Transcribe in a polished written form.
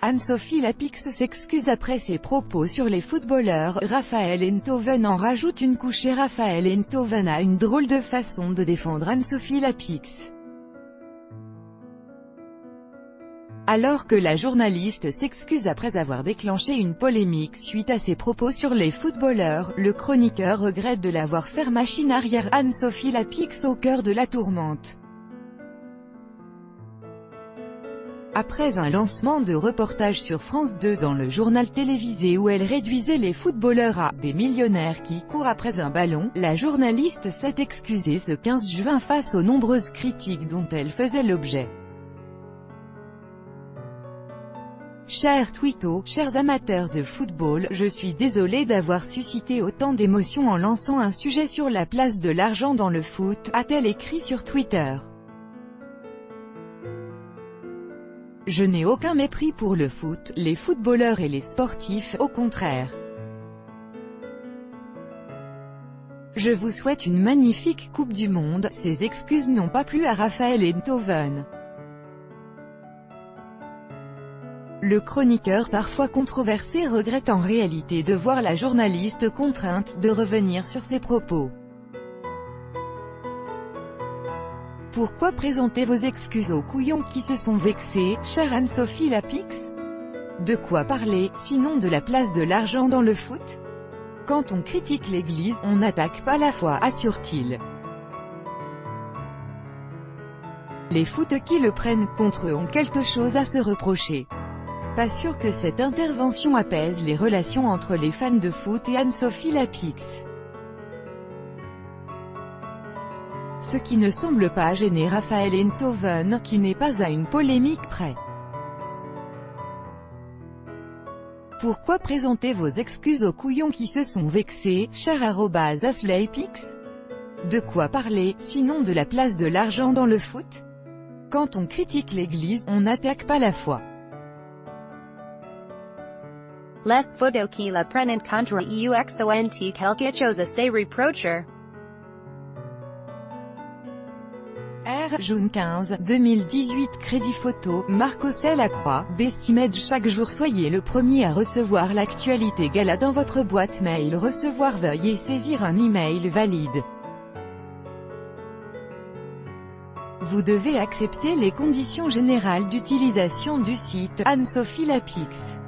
Anne-Sophie Lapix s'excuse après ses propos sur les footballeurs. Raphaël Enthoven en rajoute une couche et Raphaël Enthoven a une drôle de façon de défendre Anne-Sophie Lapix. Alors que la journaliste s'excuse après avoir déclenché une polémique suite à ses propos sur les footballeurs, le chroniqueur regrette de l'avoir fait machine arrière. Anne-Sophie Lapix au cœur de la tourmente. Après un lancement de reportage sur France 2 dans le journal télévisé où elle réduisait les footballeurs à « des millionnaires qui courent après un ballon », la journaliste s'est excusée ce 15 juin face aux nombreuses critiques dont elle faisait l'objet. Chers twittos, chers amateurs de football, je suis désolée d'avoir suscité autant d'émotions en lançant un sujet sur la place de l'argent dans le foot, a-t-elle écrit sur Twitter. Je n'ai aucun mépris pour le foot, les footballeurs et les sportifs, au contraire. Je vous souhaite une magnifique Coupe du Monde. Ces excuses n'ont pas plu à Raphaël Enthoven. Le chroniqueur parfois controversé regrette en réalité de voir la journaliste contrainte de revenir sur ses propos. Pourquoi présenter vos excuses aux couillons qui se sont vexés, chère Anne-Sophie Lapix? De quoi parler, sinon de la place de l'argent dans le foot? Quand on critique l'Église, on n'attaque pas la foi, assure-t-il. Les foot qui le prennent contre eux ont quelque chose à se reprocher. Pas sûr que cette intervention apaise les relations entre les fans de foot et Anne-Sophie Lapix. Ce qui ne semble pas gêner Raphaël Enthoven, qui n'est pas à une polémique près. Pourquoi présenter vos excuses aux couillons qui se sont vexés, cher @aslapix? De quoi parler, sinon de la place de l'argent dans le foot? Quand on critique l'Église, on n'attaque pas la foi. Les photos qui la prennent contre UXONT quelque chose à se reprocher. June 15, 2018. Crédit photo, Marc-Aurèle Lacroix, Bestimage. Chaque jour soyez le premier à recevoir l'actualité gala dans votre boîte mail. Recevoir, veuillez saisir un email valide. Vous devez accepter les conditions générales d'utilisation du site. Anne-Sophie Lapix.